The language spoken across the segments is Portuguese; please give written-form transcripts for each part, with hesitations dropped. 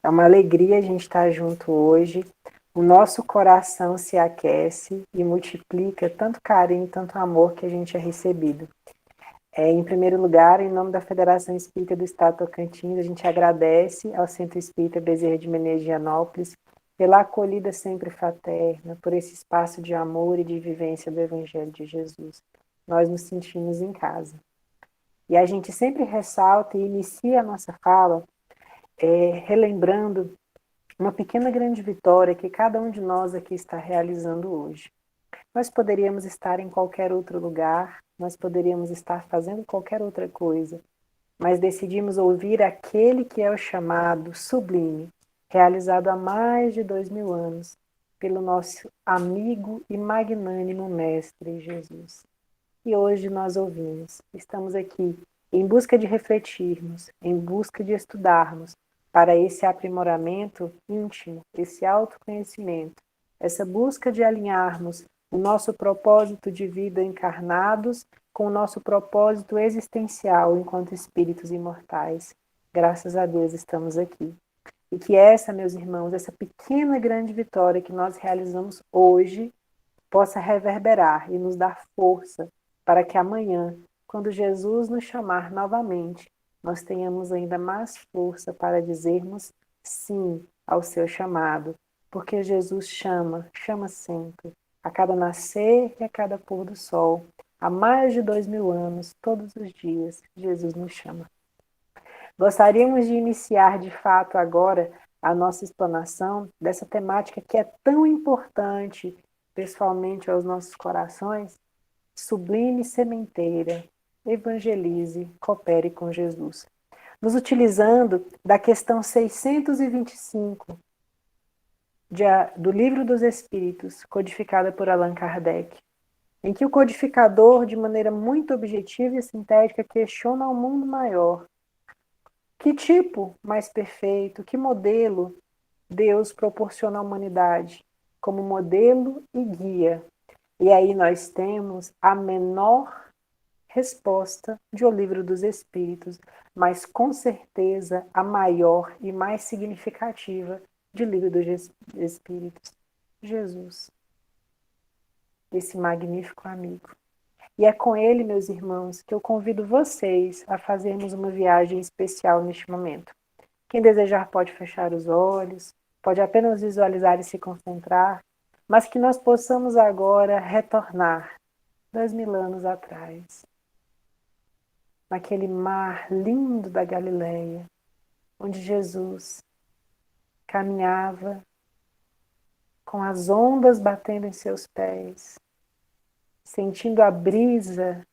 É uma alegria a gente estar junto hoje. O nosso coração se aquece e multiplica tanto carinho, tanto amor que a gente é recebido. Em primeiro lugar, em nome da Federação Espírita do Estado Tocantins, a gente agradece ao Centro Espírita Bezerra de Menezes de Gianópolis pela acolhida sempre fraterna, por esse espaço de amor e de vivência do Evangelho de Jesus. Nós nos sentimos em casa. E a gente sempre ressalta e inicia a nossa fala relembrando uma pequena grande vitória que cada um de nós aqui está realizando hoje. Nós poderíamos estar em qualquer outro lugar, nós poderíamos estar fazendo qualquer outra coisa, mas decidimos ouvir aquele que é o chamado sublime, realizado há mais de 2000 anos, pelo nosso amigo e magnânimo Mestre Jesus. E hoje nós ouvimos, estamos aqui em busca de refletirmos, em busca de estudarmos, para esse aprimoramento íntimo, esse autoconhecimento, essa busca de alinharmos o nosso propósito de vida encarnados com o nosso propósito existencial enquanto espíritos imortais. Graças a Deus estamos aqui. E que essa, meus irmãos, essa pequena grande vitória que nós realizamos hoje possa reverberar e nos dar força para que amanhã, quando Jesus nos chamar novamente, nós tenhamos ainda mais força para dizermos sim ao seu chamado, porque Jesus chama, chama sempre, a cada nascer e a cada pôr do sol. Há mais de 2000 anos, todos os dias, Jesus nos chama. Gostaríamos de iniciar de fato agora a nossa explanação dessa temática que é tão importante, pessoalmente aos nossos corações, sublime sementeira, evangelize, coopere com Jesus. Nos utilizando da questão 625 do Livro dos Espíritos, codificada por Allan Kardec, em que o codificador, de maneira muito objetiva e sintética, questiona o mundo maior. Que tipo mais perfeito, que modelo Deus proporciona à humanidade como modelo e guia? E aí nós temos a menor resposta de O Livro dos Espíritos, mas com certeza a maior e mais significativa de Livro dos Espíritos, Jesus, esse magnífico amigo. E é com ele, meus irmãos, que eu convido vocês a fazermos uma viagem especial neste momento. Quem desejar pode fechar os olhos, pode apenas visualizar e se concentrar, mas que nós possamos agora retornar 2000 anos atrás, naquele mar lindo da Galileia, onde Jesus caminhava com as ondas batendo em seus pés, sentindo a brisa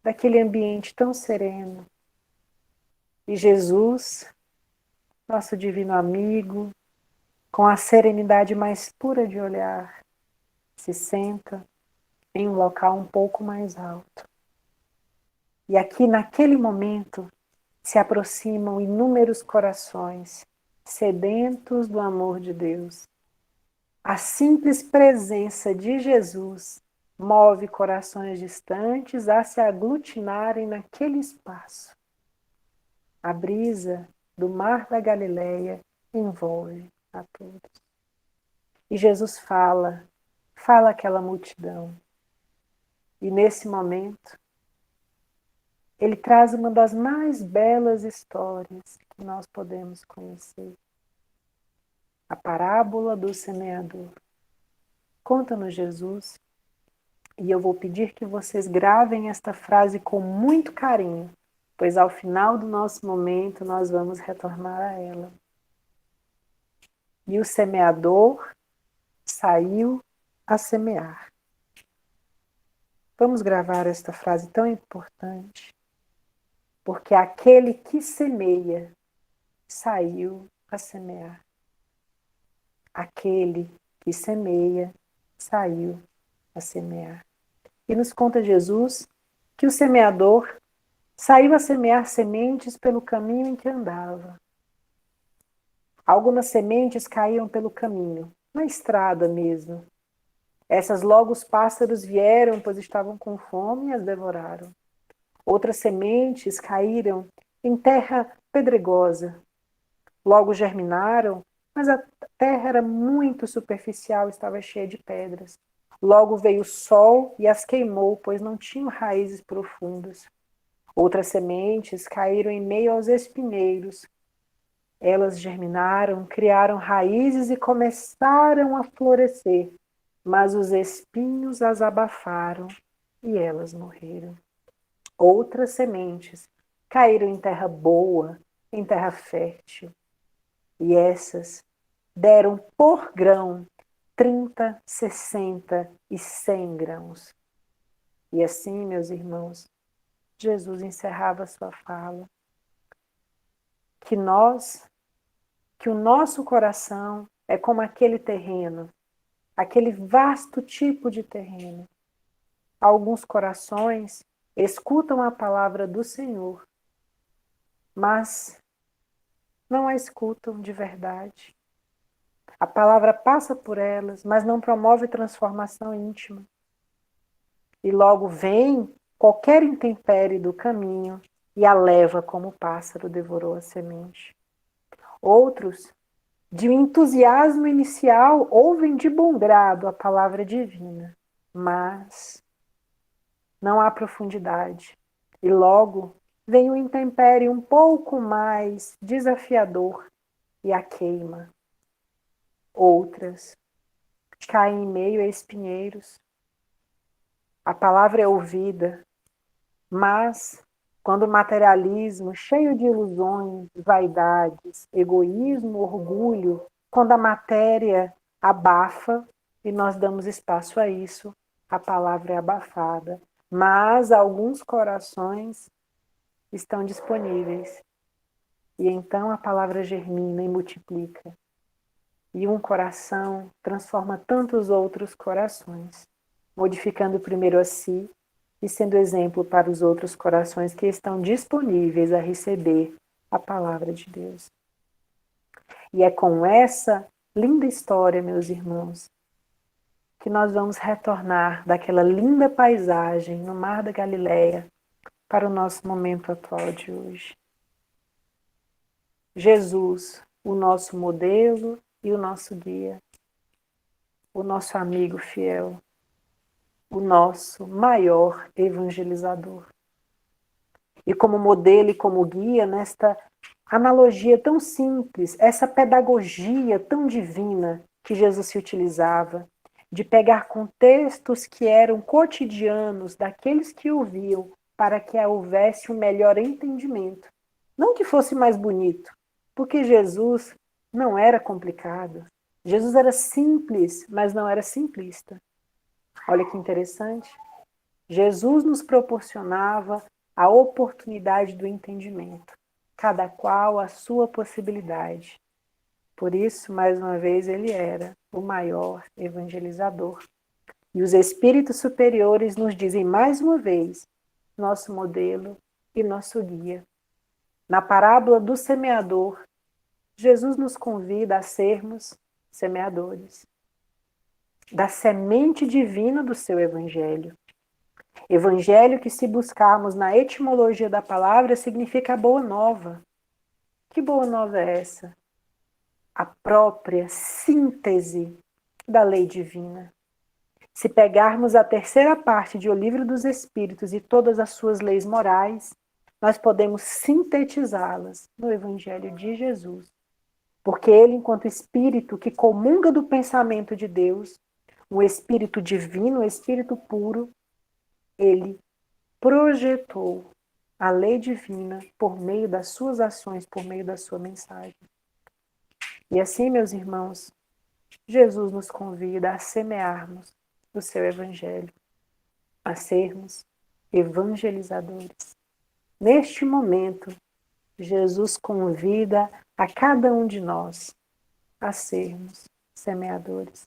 daquele ambiente tão sereno. E Jesus, nosso divino amigo, com a serenidade mais pura de olhar, se senta em um local um pouco mais alto. E aqui, naquele momento, se aproximam inúmeros corações sedentos do amor de Deus. A simples presença de Jesus move corações distantes a se aglutinarem naquele espaço. A brisa do mar da Galileia envolve a todos. E Jesus fala àquela multidão. E nesse momento, ele traz uma das mais belas histórias que nós podemos conhecer. A parábola do semeador. Conta-nos Jesus, e eu vou pedir que vocês gravem esta frase com muito carinho, pois ao final do nosso momento nós vamos retornar a ela. E o semeador saiu a semear. Vamos gravar esta frase tão importante, porque aquele que semeia saiu a semear. Aquele que semeia saiu a semear. E nos conta Jesus que o semeador saiu a semear sementes pelo caminho em que andava. Algumas sementes caíam pelo caminho, na estrada mesmo. Essas logo os pássaros vieram, pois estavam com fome e as devoraram. Outras sementes caíram em terra pedregosa. Logo germinaram, mas a terra era muito superficial, estava cheia de pedras. Logo veio o sol e as queimou, pois não tinham raízes profundas. Outras sementes caíram em meio aos espinheiros. Elas germinaram, criaram raízes e começaram a florescer, mas os espinhos as abafaram e elas morreram. Outras sementes caíram em terra boa, em terra fértil, e essas deram por grão 30, 60 e 100 grãos. E assim, meus irmãos, Jesus encerrava sua fala, que que o nosso coração é como aquele terreno, aquele vasto tipo de terreno. Alguns corações escutam a palavra do Senhor, mas não a escutam de verdade. A palavra passa por elas, mas não promove transformação íntima. E logo vem qualquer intempérie do caminho e a leva como o pássaro devorou a semente. Outros, de um entusiasmo inicial, ouvem de bom grado a palavra divina, mas não há profundidade. E logo vem o intempérie um pouco mais desafiador e a queima. Outras caem em meio a espinheiros. A palavra é ouvida, mas quando o materialismo, cheio de ilusões, vaidades, egoísmo, orgulho, quando a matéria abafa e nós damos espaço a isso, a palavra é abafada. Mas alguns corações estão disponíveis. E então a palavra germina e multiplica. E um coração transforma tantos outros corações, modificando primeiro a si e sendo exemplo para os outros corações que estão disponíveis a receber a palavra de Deus. E é com essa linda história, meus irmãos, que nós vamos retornar daquela linda paisagem no Mar da Galileia para o nosso momento atual de hoje. Jesus, o nosso modelo e o nosso guia, o nosso amigo fiel, o nosso maior evangelizador. E como modelo e como guia, nesta analogia tão simples, essa pedagogia tão divina que Jesus se utilizava, de pegar contextos que eram cotidianos daqueles que ouviam, para que houvesse um melhor entendimento. Não que fosse mais bonito, porque Jesus não era complicado. Jesus era simples, mas não era simplista. Olha que interessante. Jesus nos proporcionava a oportunidade do entendimento, cada qual a sua possibilidade. Por isso, mais uma vez, ele era o maior evangelizador. E os espíritos superiores nos dizem mais uma vez, nosso modelo e nosso guia. Na parábola do semeador, Jesus nos convida a sermos semeadores da semente divina do seu evangelho. Evangelho que, se buscarmos na etimologia da palavra, significa boa nova. Que boa nova é essa? A própria síntese da lei divina. Se pegarmos a terceira parte de O Livro dos Espíritos e todas as suas leis morais, nós podemos sintetizá-las no Evangelho de Jesus. Porque ele, enquanto espírito que comunga do pensamento de Deus, um espírito divino, um espírito puro, ele projetou a lei divina por meio das suas ações, por meio da sua mensagem. E assim, meus irmãos, Jesus nos convida a semearmos o seu evangelho, a sermos evangelizadores. Neste momento, Jesus convida a cada um de nós a sermos semeadores.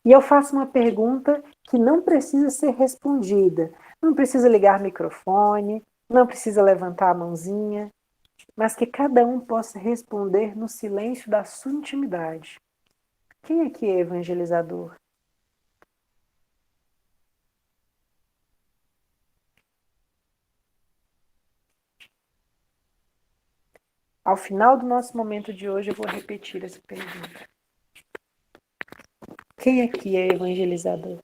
E eu faço uma pergunta que não precisa ser respondida. Não precisa ligar microfone, não precisa levantar a mãozinha, mas que cada um possa responder no silêncio da sua intimidade. Quem aqui é evangelizador? Ao final do nosso momento de hoje, eu vou repetir essa pergunta. Quem aqui é evangelizador?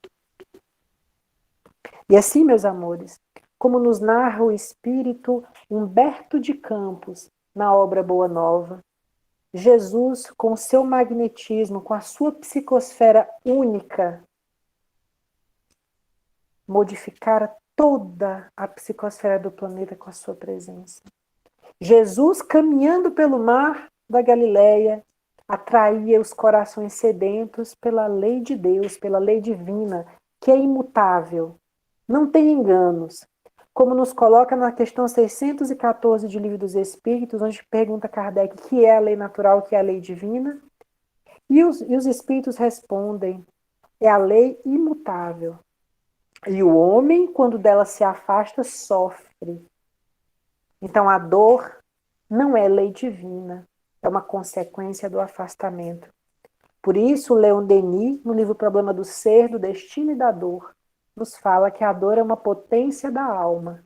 E assim, meus amores, como nos narra o espírito Humberto de Campos na obra Boa Nova, Jesus, com o seu magnetismo, com a sua psicosfera única, modificara toda a psicosfera do planeta com a sua presença. Jesus, caminhando pelo mar da Galileia, atraía os corações sedentos pela lei de Deus, pela lei divina, que é imutável, não tem enganos. Como nos coloca na questão 614 de Livro dos Espíritos, onde pergunta Kardec o que é a lei natural, o que é a lei divina, e os espíritos respondem, é a lei imutável. E o homem, quando dela se afasta, sofre. Então a dor não é lei divina, é uma consequência do afastamento. Por isso, Leon Denis, no livro Problema do Ser, do Destino e da Dor, nos fala que a dor é uma potência da alma,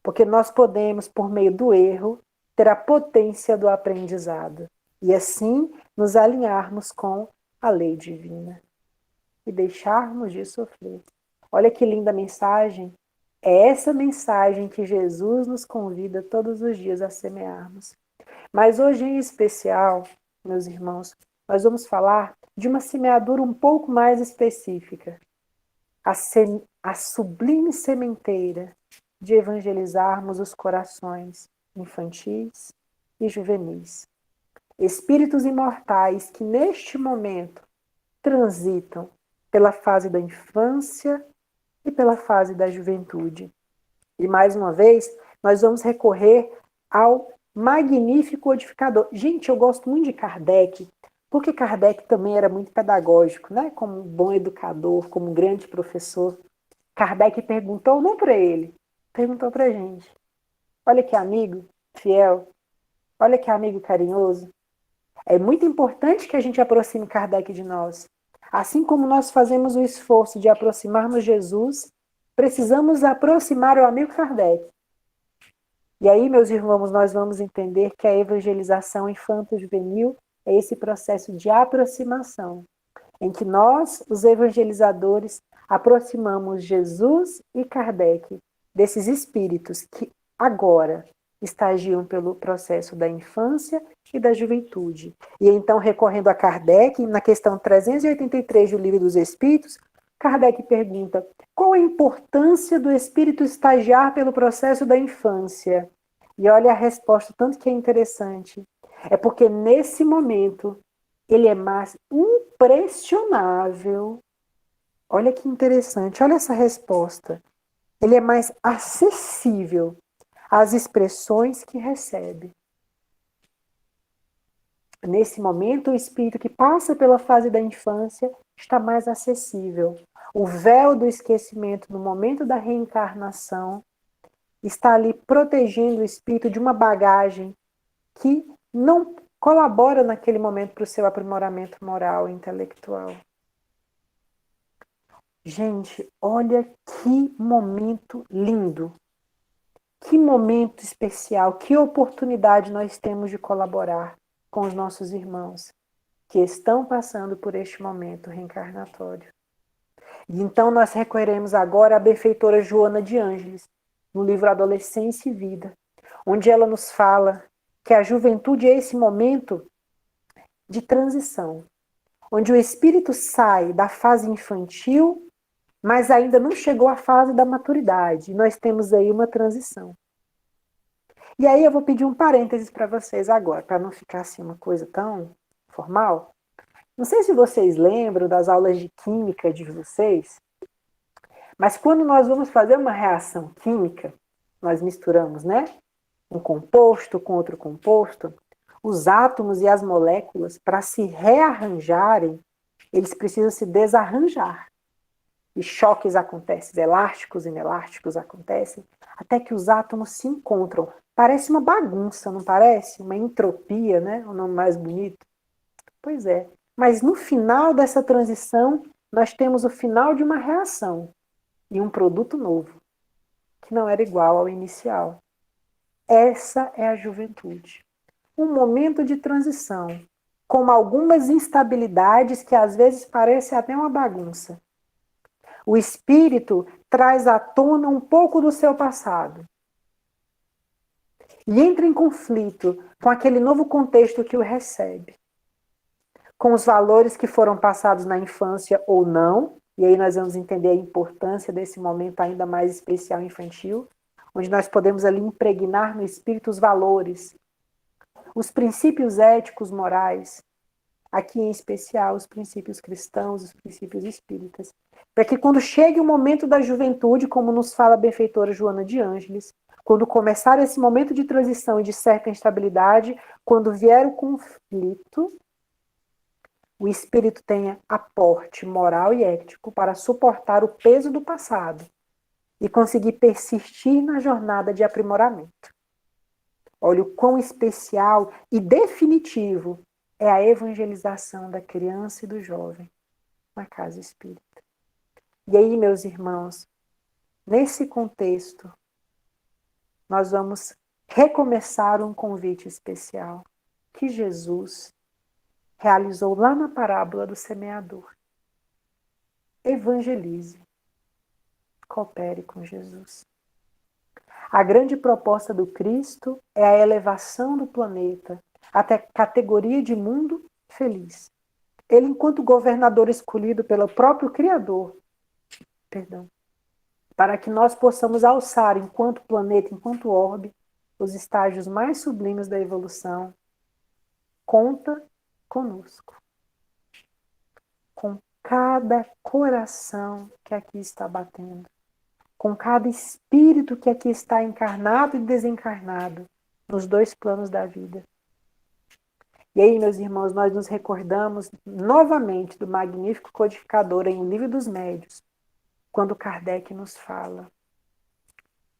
porque nós podemos, por meio do erro, ter a potência do aprendizado e assim nos alinharmos com a lei divina e deixarmos de sofrer. Olha que linda mensagem. É essa mensagem que Jesus nos convida todos os dias a semearmos. Mas hoje, em especial, meus irmãos, nós vamos falar de uma semeadura um pouco mais específica. A sublime sementeira de evangelizarmos os corações infantis e juvenis. Espíritos imortais que, neste momento, transitam pela fase da infância e pela fase da juventude. E, mais uma vez, nós vamos recorrer ao magnífico codificador. Gente, eu gosto muito de Kardec, porque Kardec também era muito pedagógico, né? Como um bom educador, como um grande professor. Kardec perguntou, não para ele, perguntou para a gente. Olha que amigo fiel, olha que amigo carinhoso. É muito importante que a gente aproxime Kardec de nós. Assim como nós fazemos o esforço de aproximarmos Jesus, precisamos aproximar o amigo Kardec. E aí, meus irmãos, nós vamos entender que a evangelização infanto-juvenil é esse processo de aproximação, em que nós, os evangelizadores, aproximamos Jesus e Kardec desses espíritos que agora estagiam pelo processo da infância e da juventude. E então, recorrendo a Kardec, na questão 383 do Livro dos Espíritos, Kardec pergunta: qual a importância do espírito estagiar pelo processo da infância? E olha a resposta, tanto que é interessante. É porque nesse momento ele é mais impressionável. Olha que interessante, olha essa resposta. Ele é mais acessível às expressões que recebe. Nesse momento, o espírito que passa pela fase da infância está mais acessível. O véu do esquecimento no momento da reencarnação está ali protegendo o espírito de uma bagagem que não colabora naquele momento para o seu aprimoramento moral e intelectual. Gente, olha que momento lindo, que momento especial, que oportunidade nós temos de colaborar com os nossos irmãos que estão passando por este momento reencarnatório. E então nós recorreremos agora à benfeitora Joana de Ângeles, no livro Adolescência e Vida, onde ela nos fala que a juventude é esse momento de transição, onde o espírito sai da fase infantil, mas ainda não chegou à fase da maturidade. Nós temos aí uma transição. E aí eu vou pedir um parênteses para vocês agora, para não ficar assim uma coisa tão formal. Não sei se vocês lembram das aulas de química de vocês, mas quando nós vamos fazer uma reação química, nós misturamos, né? Um composto com outro composto, os átomos e as moléculas, para se rearranjarem, eles precisam se desarranjar. E choques acontecem, elásticos e inelásticos acontecem, até que os átomos se encontram. Parece uma bagunça, não parece? Uma entropia, né? O nome mais bonito. Pois é. Mas no final dessa transição, nós temos o final de uma reação e um produto novo, que não era igual ao inicial. Essa é a juventude. um momento de transição, com algumas instabilidades que às vezes parecem até uma bagunça. O espírito traz à tona um pouco do seu passado e entra em conflito com aquele novo contexto que o recebe, com os valores que foram passados na infância ou não, e aí nós vamos entender a importância desse momento ainda mais especial infantil, onde nós podemos ali impregnar no espírito os valores, os princípios éticos, morais, aqui em especial os princípios cristãos, os princípios espíritas, para que quando chegue o momento da juventude, como nos fala a benfeitora Joana de Ângeles, quando começar esse momento de transição e de certa instabilidade, quando vier o conflito, o espírito tenha aporte moral e ético para suportar o peso do passado e conseguir persistir na jornada de aprimoramento. Olha o quão especial e definitivo é a evangelização da criança e do jovem na casa espírita. E aí, meus irmãos, nesse contexto, nós vamos recomeçar um convite especial que Jesus realizou lá na parábola do semeador. Evangelize, coopere com Jesus. A grande proposta do Cristo é a elevação do planeta até a categoria de mundo feliz. Ele, enquanto governador escolhido pelo próprio Criador, para que nós possamos alçar, enquanto planeta, enquanto orbe, os estágios mais sublimes da evolução, conta conosco. Com cada coração que aqui está batendo, com cada espírito que aqui está encarnado e desencarnado, nos dois planos da vida. E aí, meus irmãos, nós nos recordamos novamente do magnífico codificador em O Livro dos Médiuns, quando Kardec nos fala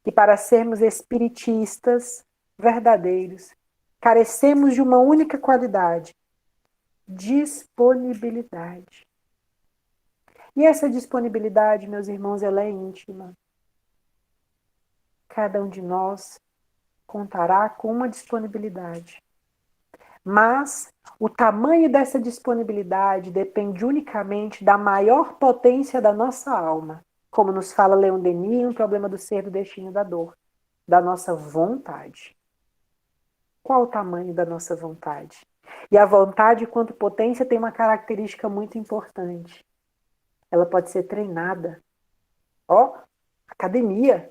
que para sermos espiritistas verdadeiros, carecemos de uma única qualidade: disponibilidade. E essa disponibilidade, meus irmãos, ela é íntima. Cada um de nós contará com uma disponibilidade. Mas o tamanho dessa disponibilidade depende unicamente da maior potência da nossa alma, como nos fala Leon Denis, Um Problema do Ser, do Destino e da Dor, da nossa vontade. Qual o tamanho da nossa vontade? E a vontade, quanto potência, tem uma característica muito importante. Ela pode ser treinada. Academia.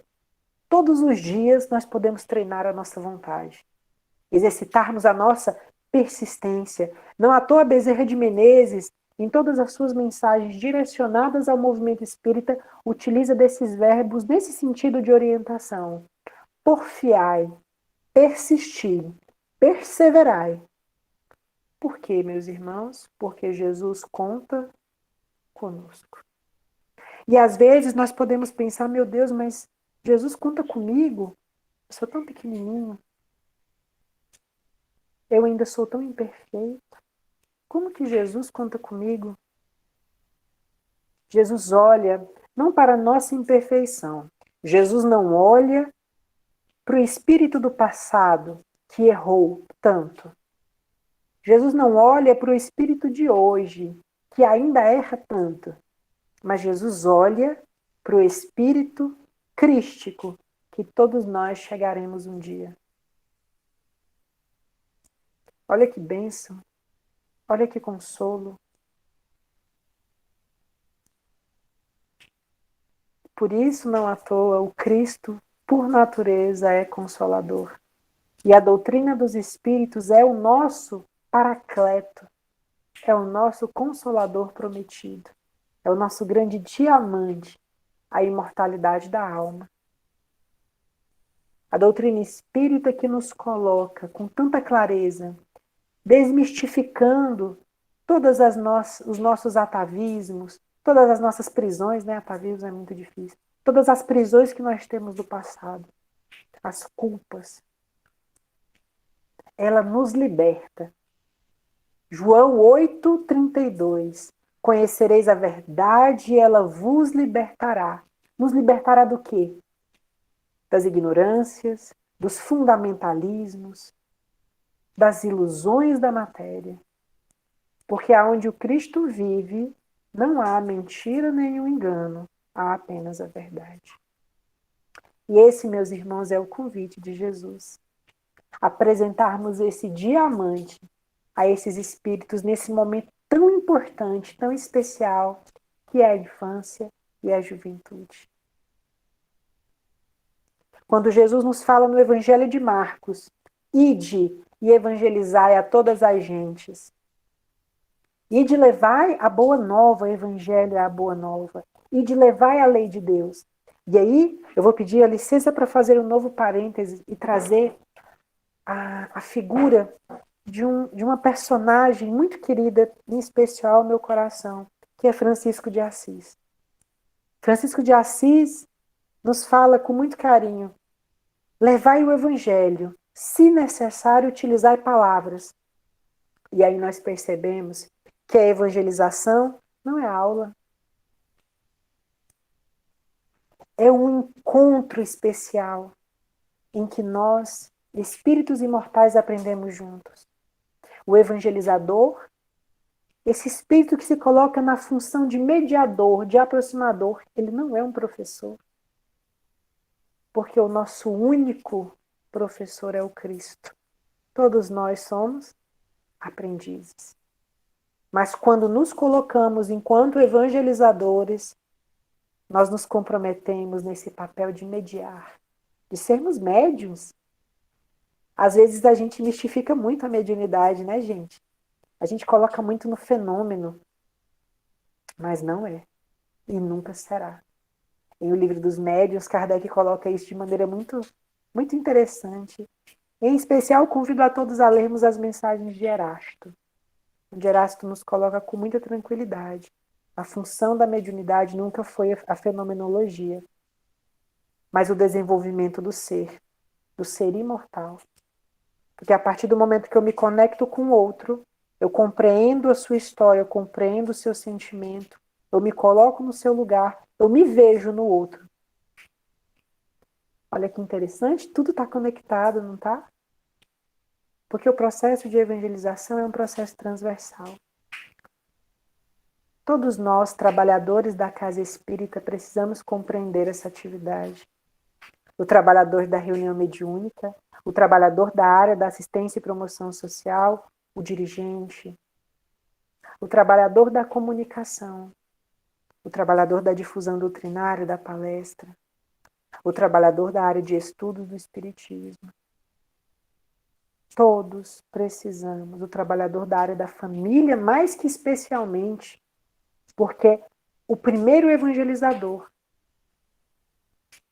Todos os dias nós podemos treinar a nossa vontade, exercitarmos a nossa persistência. Não à toa Bezerra de Menezes, em todas as suas mensagens direcionadas ao movimento espírita, utiliza desses verbos nesse sentido de orientação. Porfiai, persistir, perseverai. Por quê, meus irmãos? Porque Jesus conta conosco. E às vezes nós podemos pensar, meu Deus, mas Jesus conta comigo? Eu sou tão pequenininho. Eu ainda sou tão imperfeito. Como que Jesus conta comigo? Jesus olha não para a nossa imperfeição. Jesus não olha para o espírito do passado que errou tanto. Jesus não olha para o espírito de hoje que ainda erra tanto. Mas Jesus olha para o espírito crístico que todos nós chegaremos um dia. Olha que bênção. Olha que consolo. Por isso, não à toa, o Cristo, por natureza, é consolador. E a doutrina dos Espíritos é o nosso paracleto, é o nosso consolador prometido, é o nosso grande diamante, a imortalidade da alma. A doutrina espírita que nos coloca com tanta clareza, desmistificando os nossos atavismos, todas as nossas prisões, né? Atavismos é muito difícil. Todas as prisões que nós temos do passado, as culpas, ela nos liberta. João 8:32. Conhecereis a verdade e ela vos libertará. Nos libertará do quê? Das ignorâncias, dos fundamentalismos, das ilusões da matéria. Porque aonde o Cristo vive, não há mentira nem um engano, há apenas a verdade. E esse, meus irmãos, é o convite de Jesus. Apresentarmos esse diamante a esses espíritos nesse momento tão importante, tão especial, que é a infância e a juventude. Quando Jesus nos fala no Evangelho de Marcos, ide e evangelizai a todas as gentes. Ide levai a boa nova, o Evangelho é a boa nova. Ide levai a lei de Deus. E aí, eu vou pedir a licença para fazer um novo parêntese e trazer a figura de uma personagem muito querida, em especial ao meu coração, que é Francisco de Assis. Francisco de Assis nos fala com muito carinho: levai o Evangelho, se necessário, utilizai palavras. E aí nós percebemos que a evangelização não é aula, é um encontro especial em que nós, espíritos imortais, aprendemos juntos. O evangelizador, esse espírito que se coloca na função de mediador, de aproximador, ele não é um professor. Porque o nosso único professor é o Cristo. Todos nós somos aprendizes. Mas quando nos colocamos enquanto evangelizadores, nós nos comprometemos nesse papel de mediar, de sermos médiuns. Às vezes a gente mistifica muito a mediunidade, né, gente? A gente coloca muito no fenômeno, mas não é. E nunca será. Em O Livro dos Médiuns, Kardec coloca isso de maneira muito, muito interessante. Em especial, convido a todos a lermos as mensagens de Erasto. Onde Erasto nos coloca com muita tranquilidade. A função da mediunidade nunca foi a fenomenologia, mas o desenvolvimento do ser imortal. Porque a partir do momento que eu me conecto com o outro, eu compreendo a sua história, eu compreendo o seu sentimento, eu me coloco no seu lugar, eu me vejo no outro. Olha que interessante, tudo está conectado, não está? Porque o processo de evangelização é um processo transversal. Todos nós, trabalhadores da casa espírita, precisamos compreender essa atividade. O trabalhador da reunião mediúnica, o trabalhador da área da assistência e promoção social, o dirigente, o trabalhador da comunicação, o trabalhador da difusão doutrinária, da palestra, o trabalhador da área de estudos do espiritismo. Todos precisamos, o trabalhador da área da família, mais que especialmente, porque o primeiro evangelizador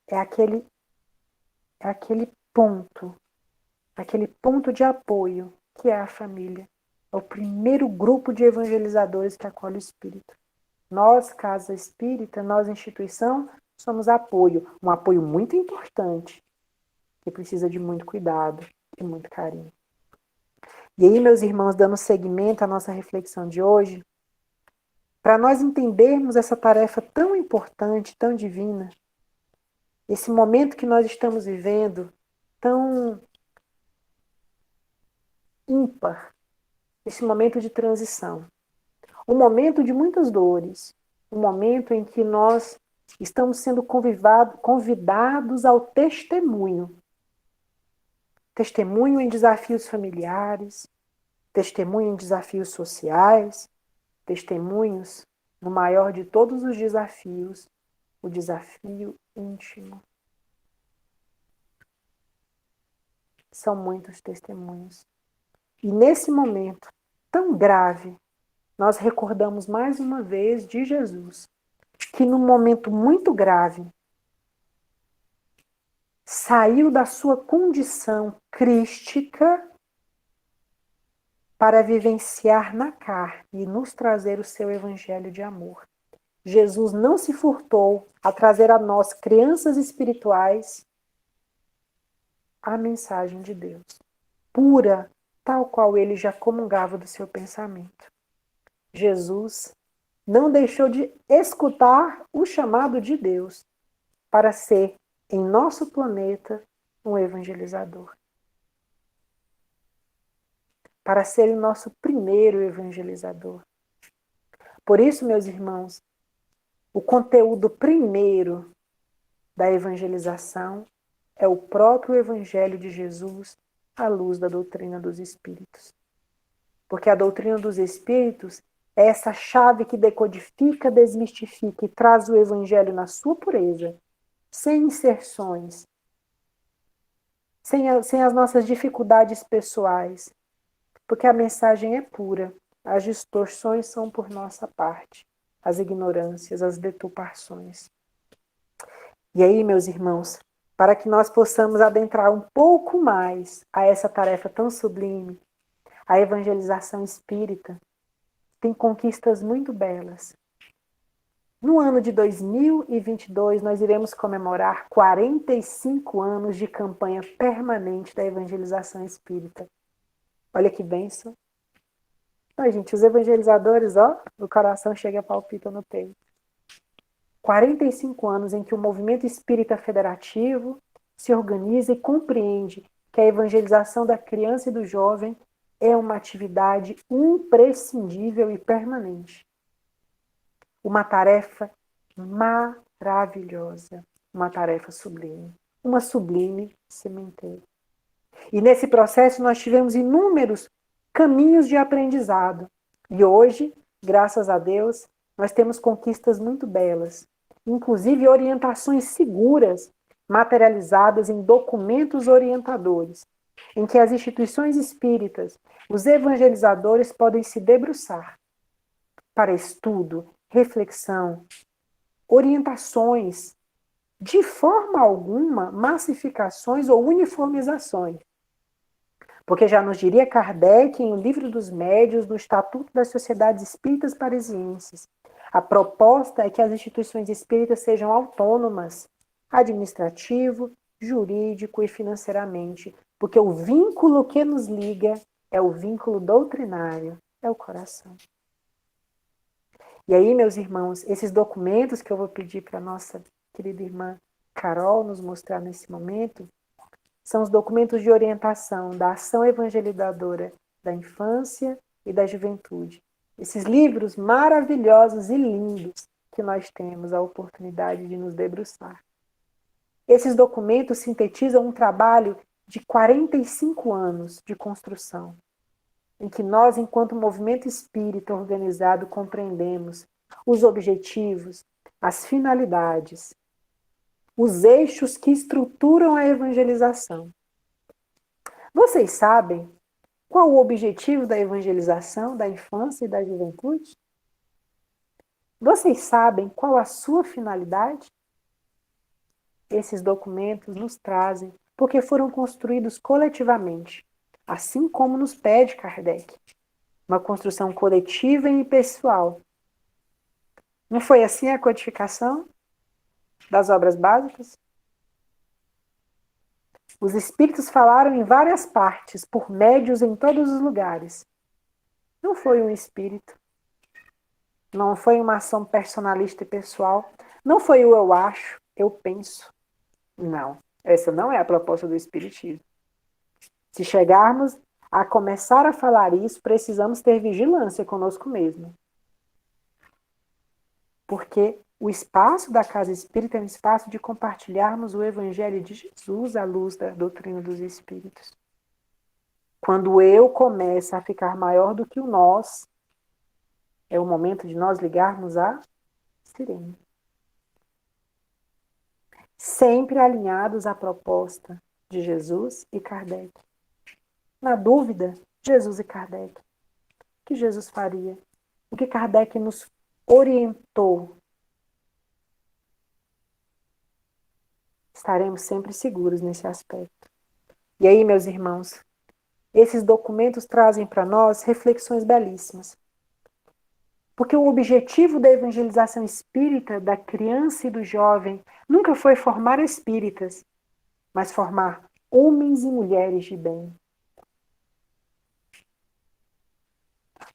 é aquele ponto de apoio que é a família. É o primeiro grupo de evangelizadores que acolhe o espírito. Nós, casa espírita, nós, instituição, somos apoio. Um apoio muito importante, que precisa de muito cuidado e muito carinho. E aí, meus irmãos, dando seguimento à nossa reflexão de hoje, para nós entendermos essa tarefa tão importante, tão divina, esse momento que nós estamos vivendo, tão ímpar, esse momento de transição, um momento de muitas dores, um momento em que nós estamos sendo convidados ao testemunho. Testemunho em desafios familiares, testemunho em desafios sociais, testemunhos no maior de todos os desafios, o desafio íntimo. São muitos testemunhos. E nesse momento tão grave, nós recordamos mais uma vez de Jesus, que num momento muito grave, saiu da sua condição crística para vivenciar na carne e nos trazer o seu evangelho de amor. Jesus não se furtou a trazer a nós, crianças espirituais, a mensagem de Deus, pura, tal qual ele já comungava do seu pensamento. Jesus não deixou de escutar o chamado de Deus para ser, em nosso planeta, um evangelizador. para ser o nosso primeiro evangelizador. Por isso, meus irmãos, o conteúdo primeiro da evangelização é o próprio Evangelho de Jesus à luz da doutrina dos Espíritos. Porque a doutrina dos Espíritos é essa chave que decodifica, desmistifica e traz o Evangelho na sua pureza, sem inserções, sem as nossas dificuldades pessoais, porque a mensagem é pura, as distorções são por nossa parte, as ignorâncias, as deturpações. E aí, meus irmãos, para que nós possamos adentrar um pouco mais a essa tarefa tão sublime, a evangelização espírita tem conquistas muito belas. No ano de 2022, nós iremos comemorar 45 anos de campanha permanente da evangelização espírita. Olha que bênção. Ai, gente, os evangelizadores, o coração chega a palpita no peito. 45 anos em que o movimento espírita federativo se organiza e compreende que a evangelização da criança e do jovem é uma atividade imprescindível e permanente. Uma tarefa maravilhosa, uma tarefa sublime, uma sublime sementeira. E nesse processo nós tivemos inúmeros caminhos de aprendizado. E hoje, graças a Deus, nós temos conquistas muito belas, inclusive orientações seguras, materializadas em documentos orientadores, em que as instituições espíritas, os evangelizadores podem se debruçar para estudo, reflexão, orientações, de forma alguma, massificações ou uniformizações. Porque já nos diria Kardec em O Livro dos Médiuns, no Estatuto das Sociedades Espíritas Parisienses, a proposta é que as instituições espíritas sejam autônomas, administrativo, jurídico e financeiramente, porque o vínculo que nos liga é o vínculo doutrinário, é o coração. E aí, meus irmãos, esses documentos que eu vou pedir para a nossa querida irmã Carol nos mostrar nesse momento, são os documentos de orientação da ação evangelizadora da infância e da juventude. Esses livros maravilhosos e lindos que nós temos a oportunidade de nos debruçar. Esses documentos sintetizam um trabalho de 45 anos de construção, em que nós, enquanto movimento espírita organizado, compreendemos os objetivos, as finalidades, os eixos que estruturam a evangelização. Vocês sabem qual o objetivo da evangelização da infância e da juventude? Vocês sabem qual a sua finalidade? Esses documentos nos trazem, porque foram construídos coletivamente, assim como nos pede Kardec. Uma construção coletiva e pessoal. Não foi assim a codificação das obras básicas? Os espíritos falaram em várias partes, por médios em todos os lugares. Não foi um espírito. Não foi uma ação personalista e pessoal. Não foi o eu acho, eu penso. Não, essa não é a proposta do espiritismo. Se chegarmos a começar a falar isso, precisamos ter vigilância conosco mesmo. Porque o espaço da casa espírita é um espaço de compartilharmos o evangelho de Jesus à luz da doutrina dos espíritos. Quando o eu começa a ficar maior do que o nós, é o momento de nós ligarmos a sirene. Sempre alinhados à proposta de Jesus e Kardec. Na dúvida, Jesus e Kardec. O que Jesus faria? O que Kardec nos orientou? Estaremos sempre seguros nesse aspecto. E aí, meus irmãos, esses documentos trazem para nós reflexões belíssimas. Porque o objetivo da evangelização espírita da criança e do jovem nunca foi formar espíritas, mas formar homens e mulheres de bem.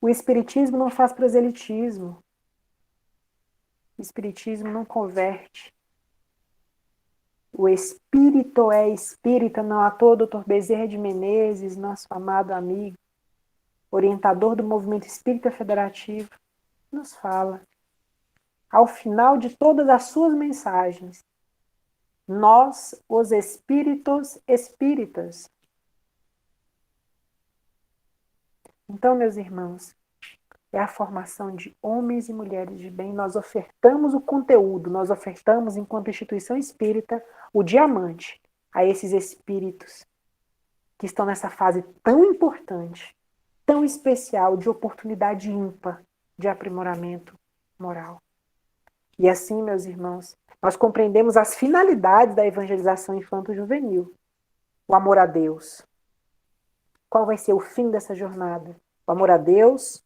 O espiritismo não faz proselitismo. O espiritismo não converte. O espírito é espírita, não à toa, doutor Bezerra de Menezes, nosso amado amigo, orientador do movimento espírita federativo, nos fala, ao final de todas as suas mensagens, nós, os espíritos espíritas. Então, meus irmãos, é a formação de homens e mulheres de bem. Nós ofertamos o conteúdo, nós ofertamos, enquanto instituição espírita, o diamante a esses espíritos que estão nessa fase tão importante, tão especial, de oportunidade ímpar de aprimoramento moral. E assim, meus irmãos, nós compreendemos as finalidades da evangelização infanto-juvenil. O amor a Deus. Qual vai ser o fim dessa jornada? O amor a Deus,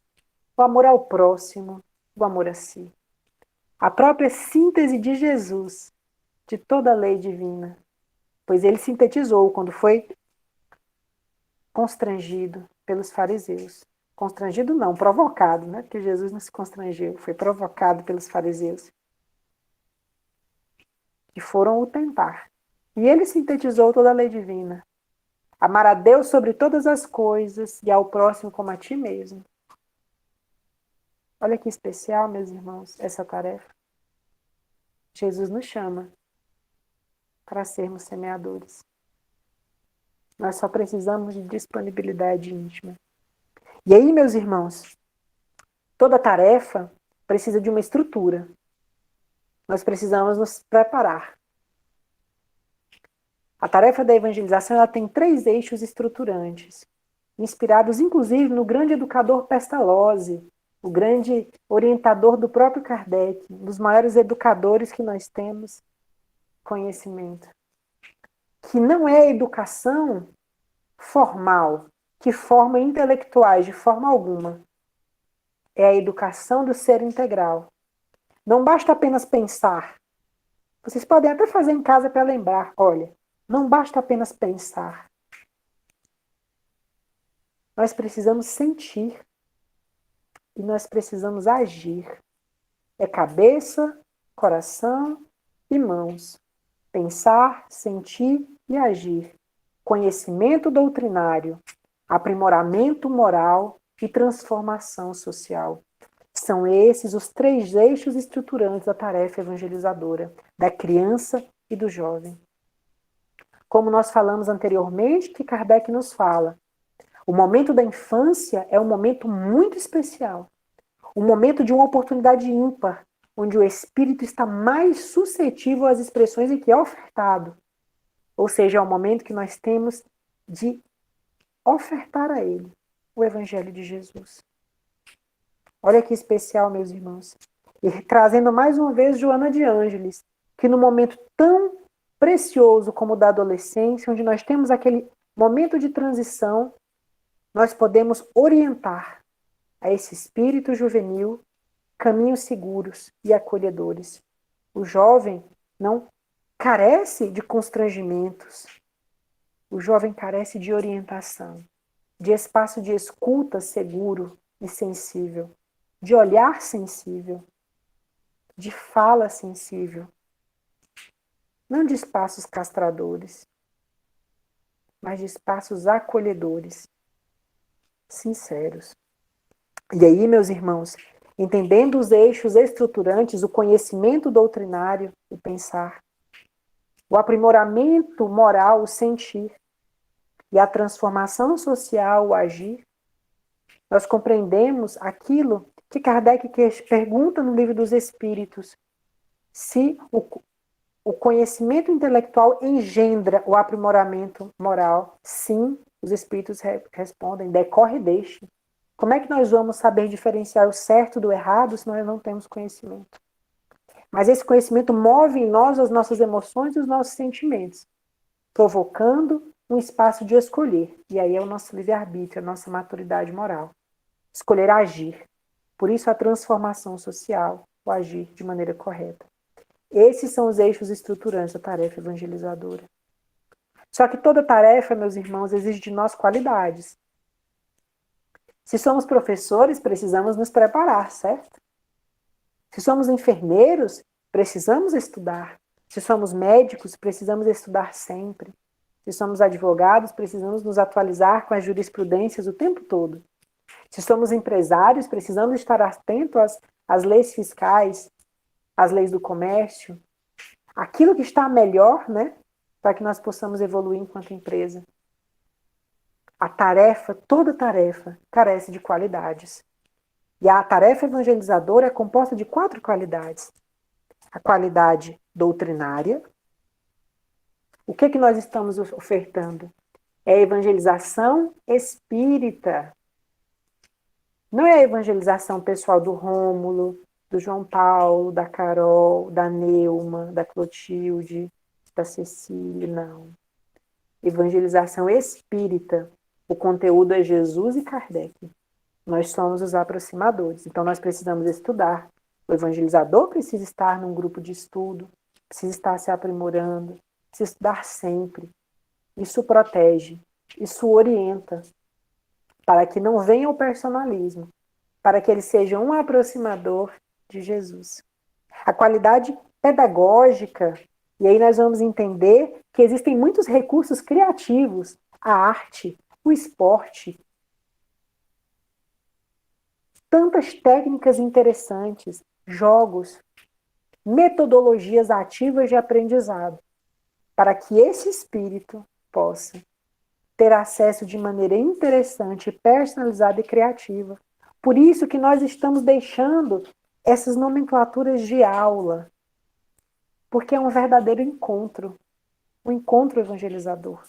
o amor ao próximo, o amor a si. A própria síntese de Jesus, de toda a lei divina. Pois ele sintetizou quando foi constrangido pelos fariseus. Constrangido não, provocado, né? Porque Jesus não se constrangeu, foi provocado pelos fariseus. Que foram o tentar. E ele sintetizou toda a lei divina. Amar a Deus sobre todas as coisas e ao próximo como a ti mesmo. Olha que especial, meus irmãos, essa tarefa. Jesus nos chama para sermos semeadores. Nós só precisamos de disponibilidade íntima. E aí, meus irmãos, toda tarefa precisa de uma estrutura. Nós precisamos nos preparar. A tarefa da evangelização ela tem 3 eixos estruturantes, inspirados inclusive no grande educador Pestalozzi, o grande orientador do próprio Kardec, um dos maiores educadores que nós temos conhecimento. Que não é a educação formal, que forma intelectuais de forma alguma. É a educação do ser integral. Não basta apenas pensar. Vocês podem até fazer em casa para lembrar, olha, não basta apenas pensar. Nós precisamos sentir e nós precisamos agir. É cabeça, coração e mãos. Pensar, sentir e agir. Conhecimento doutrinário, aprimoramento moral e transformação social. São esses os 3 eixos estruturantes da tarefa evangelizadora, da criança e do jovem. Como nós falamos anteriormente, que Kardec nos fala, o momento da infância é um momento muito especial, um momento de uma oportunidade ímpar, onde o espírito está mais suscetível às expressões em que é ofertado. Ou seja, é o momento que nós temos de ofertar a ele o Evangelho de Jesus. Olha que especial, meus irmãos. E trazendo mais uma vez Joana de Ângeles, que no momento tão precioso como o da adolescência, onde nós temos aquele momento de transição, nós podemos orientar a esse espírito juvenil caminhos seguros e acolhedores. O jovem não carece de constrangimentos. O jovem carece de orientação, de espaço de escuta seguro e sensível, de olhar sensível, de fala sensível. Não de espaços castradores, mas de espaços acolhedores, sinceros. E aí, meus irmãos, entendendo os eixos estruturantes, o conhecimento doutrinário, o pensar, o aprimoramento moral, o sentir, e a transformação social, o agir, nós compreendemos aquilo que Kardec pergunta no Livro dos Espíritos, se o conhecimento intelectual engendra o aprimoramento moral. Sim, os Espíritos respondem, decorre deste. Como é que nós vamos saber diferenciar o certo do errado se nós não temos conhecimento? Mas esse conhecimento move em nós as nossas emoções e os nossos sentimentos, provocando um espaço de escolher. E aí é o nosso livre-arbítrio, a nossa maturidade moral. Escolher agir. Por isso a transformação social, o agir de maneira correta. Esses são os eixos estruturantes da tarefa evangelizadora. Só que toda tarefa, meus irmãos, exige de nós qualidades. Se somos professores, precisamos nos preparar, certo? Se somos enfermeiros, precisamos estudar. Se somos médicos, precisamos estudar sempre. Se somos advogados, precisamos nos atualizar com as jurisprudências o tempo todo. Se somos empresários, precisamos estar atentos às leis fiscais, às leis do comércio, aquilo que está melhor, né, para que nós possamos evoluir enquanto empresa. A tarefa, toda tarefa, carece de qualidades. E a tarefa evangelizadora é composta de 4 qualidades. A qualidade doutrinária. O que nós estamos ofertando? É a evangelização espírita. Não é a evangelização pessoal do Rômulo, do João Paulo, da Carol, da Neuma, da Clotilde, da Cecília, não. Evangelização espírita. O conteúdo é Jesus e Kardec. Nós somos os aproximadores. Então, nós precisamos estudar. O evangelizador precisa estar num grupo de estudo, precisa estar se aprimorando, precisa estudar sempre. Isso protege, isso orienta, para que não venha o personalismo, para que ele seja um aproximador de Jesus. A qualidade pedagógica, e aí nós vamos entender que existem muitos recursos criativos, a arte, o esporte, tantas técnicas interessantes, jogos, metodologias ativas de aprendizado, para que esse espírito possa ter acesso de maneira interessante, personalizada e criativa. Por isso que nós estamos deixando essas nomenclaturas de aula, porque é um verdadeiro encontro, um encontro evangelizador,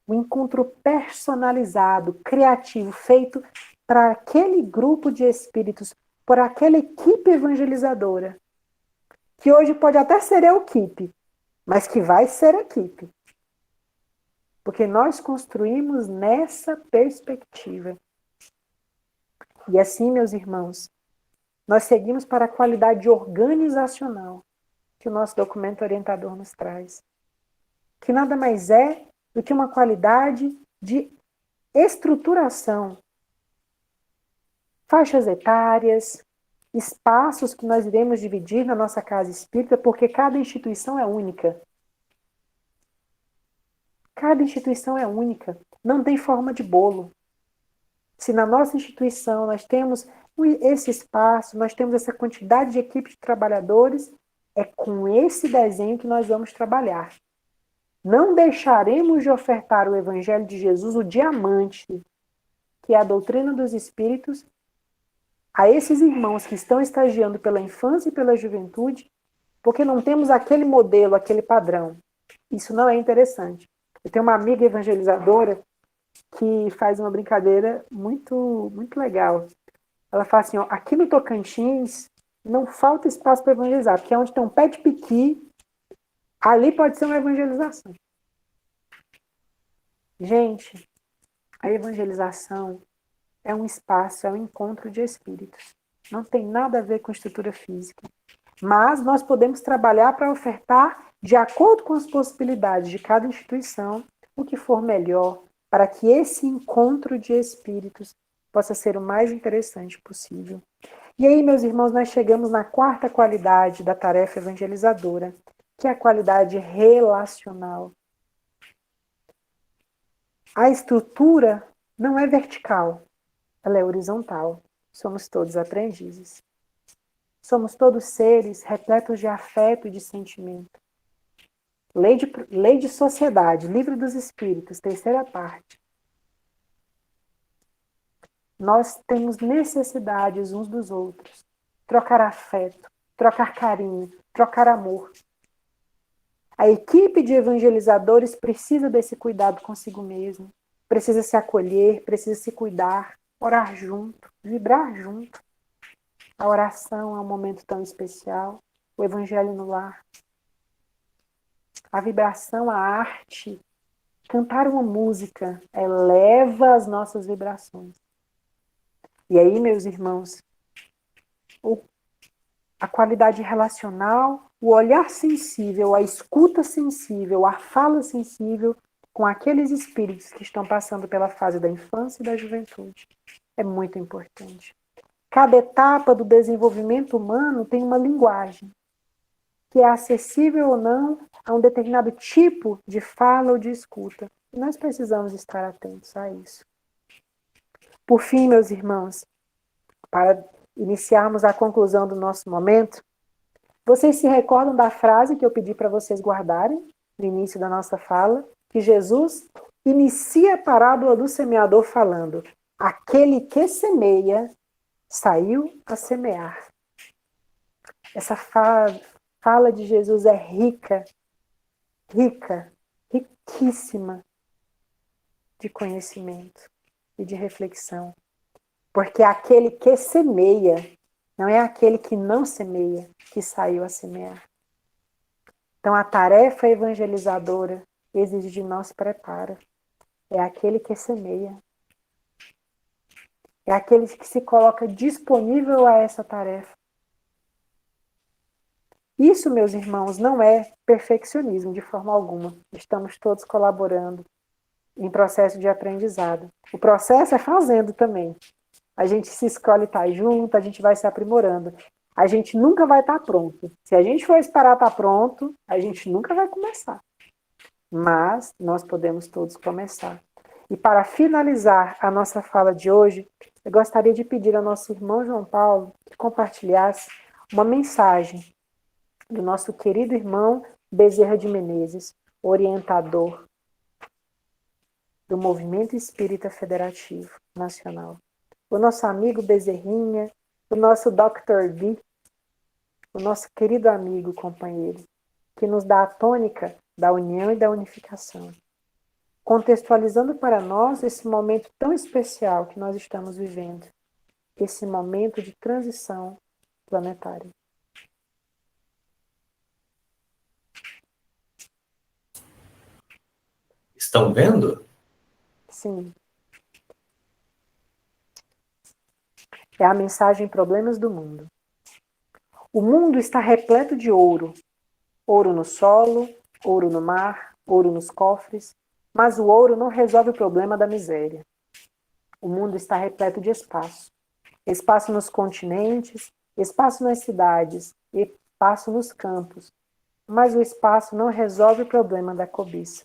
um encontro personalizado, criativo, feito para aquele grupo de espíritos, por aquela equipe evangelizadora, que hoje pode até ser a equipe, mas que vai ser a equipe. Porque nós construímos nessa perspectiva. E assim, meus irmãos, nós seguimos para a qualidade organizacional que o nosso documento orientador nos traz. Que nada mais é do que uma qualidade de estruturação. Faixas etárias, espaços que nós iremos dividir na nossa casa espírita, porque cada instituição é única. Cada instituição é única, não tem forma de bolo. Se na nossa instituição nós temos esse espaço, nós temos essa quantidade de equipe de trabalhadores, é com esse desenho que nós vamos trabalhar. Não deixaremos de ofertar o Evangelho de Jesus, o diamante, que é a doutrina dos Espíritos, a esses irmãos que estão estagiando pela infância e pela juventude, porque não temos aquele modelo, aquele padrão. Isso não é interessante. Eu tenho uma amiga evangelizadora que faz uma brincadeira muito, muito legal. Ela fala assim, ó, aqui no Tocantins não falta espaço para evangelizar, porque é onde tem um pé de piqui, ali pode ser uma evangelização. Gente, a evangelização é um espaço, é um encontro de espíritos. Não tem nada a ver com estrutura física. Mas nós podemos trabalhar para ofertar, de acordo com as possibilidades de cada instituição, o que for melhor, para que esse encontro de espíritos possa ser o mais interessante possível. E aí, meus irmãos, nós chegamos na 4ª qualidade da tarefa evangelizadora, que é a qualidade relacional. A estrutura não é vertical, ela é horizontal. Somos todos aprendizes. Somos todos seres repletos de afeto e de sentimento. Lei de Sociedade, Livro dos Espíritos, 3ª parte. Nós temos necessidades uns dos outros. Trocar afeto, trocar carinho, trocar amor. A equipe de evangelizadores precisa desse cuidado consigo mesmo. Precisa se acolher, precisa se cuidar, orar junto, vibrar junto. A oração é um momento tão especial. O evangelho no lar. A vibração, a arte. Cantar uma música eleva as nossas vibrações. E aí, meus irmãos, a qualidade relacional, o olhar sensível, a escuta sensível, a fala sensível com aqueles espíritos que estão passando pela fase da infância e da juventude é muito importante. Cada etapa do desenvolvimento humano tem uma linguagem que é acessível ou não a um determinado tipo de fala ou de escuta. E nós precisamos estar atentos a isso. Por fim, meus irmãos, para iniciarmos a conclusão do nosso momento, vocês se recordam da frase que eu pedi para vocês guardarem no início da nossa fala? Que Jesus inicia a parábola do semeador falando: aquele que semeia saiu a semear. Essa fala de Jesus é rica, riquíssima de conhecimento e de reflexão. Porque aquele que semeia não é aquele que não semeia, que saiu a semear. Então a tarefa evangelizadora exige de nós preparo. É aquele que semeia. É aquele que se coloca disponível a essa tarefa. Isso, meus irmãos, não é perfeccionismo de forma alguma. Estamos todos colaborando em processo de aprendizado. O processo é fazendo também. A gente se escolhe estar junto, a gente vai se aprimorando. A gente nunca vai estar pronto. Se a gente for esperar estar pronto, a gente nunca vai começar. Mas nós podemos todos começar. E para finalizar a nossa fala de hoje, eu gostaria de pedir ao nosso irmão João Paulo que compartilhasse uma mensagem do nosso querido irmão Bezerra de Menezes, orientador do Movimento Espírita Federativo Nacional. O nosso amigo Bezerrinha, o nosso Dr. B, o nosso querido amigo companheiro, que nos dá a tônica da união e da unificação, contextualizando para nós esse momento tão especial que nós estamos vivendo, esse momento de transição planetária. Estão vendo? Sim. É a mensagem Problemas do Mundo. O mundo está repleto de ouro. Ouro no solo, ouro no mar, ouro nos cofres. Mas o ouro não resolve o problema da miséria. O mundo está repleto de espaço. Espaço nos continentes, espaço nas cidades, espaço nos campos. Mas o espaço não resolve o problema da cobiça.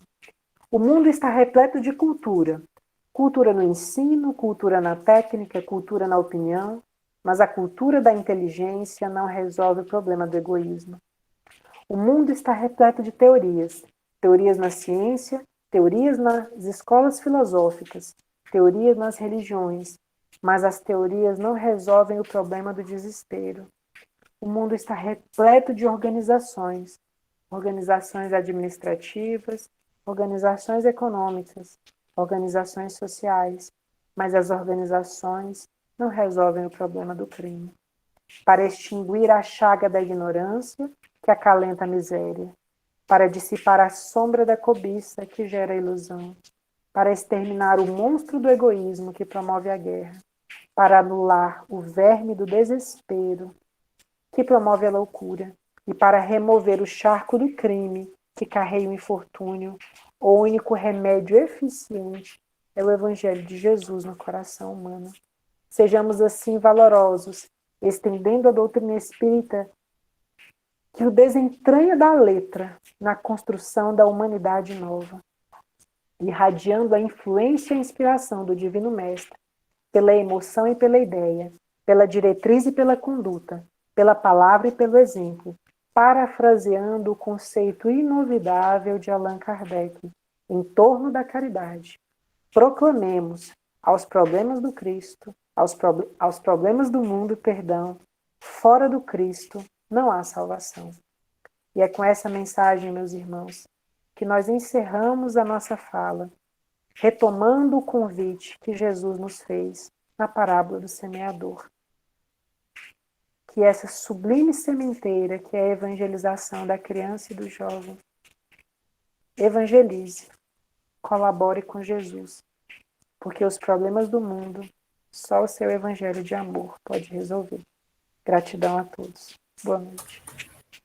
O mundo está repleto de cultura. Cultura no ensino, cultura na técnica, cultura na opinião, mas a cultura da inteligência não resolve o problema do egoísmo. O mundo está repleto de teorias. Teorias na ciência, teorias nas escolas filosóficas, teorias nas religiões, mas as teorias não resolvem o problema do desespero. O mundo está repleto de organizações, organizações administrativas, organizações econômicas, organizações sociais, mas as organizações não resolvem o problema do crime. Para extinguir a chaga da ignorância que acalenta a miséria, para dissipar a sombra da cobiça que gera a ilusão, para exterminar o monstro do egoísmo que promove a guerra, para anular o verme do desespero que promove a loucura, e para remover o charco do crime que carrega o infortúnio, o único remédio eficiente é o Evangelho de Jesus no coração humano. Sejamos assim valorosos, estendendo a doutrina espírita que o desentranha da letra na construção da humanidade nova, irradiando a influência e a inspiração do Divino Mestre, pela emoção e pela ideia, pela diretriz e pela conduta, pela palavra e pelo exemplo, parafraseando o conceito inovidável de Allan Kardec, em torno da caridade. Proclamemos aos problemas do Cristo, aos problemas do mundo, perdão, fora do Cristo não há salvação. E é com essa mensagem, meus irmãos, que nós encerramos a nossa fala, retomando o convite que Jesus nos fez na parábola do semeador. Que essa sublime sementeira, que é a evangelização da criança e do jovem, evangelize, colabore com Jesus, porque os problemas do mundo, só o seu evangelho de amor pode resolver. Gratidão a todos. Boa noite.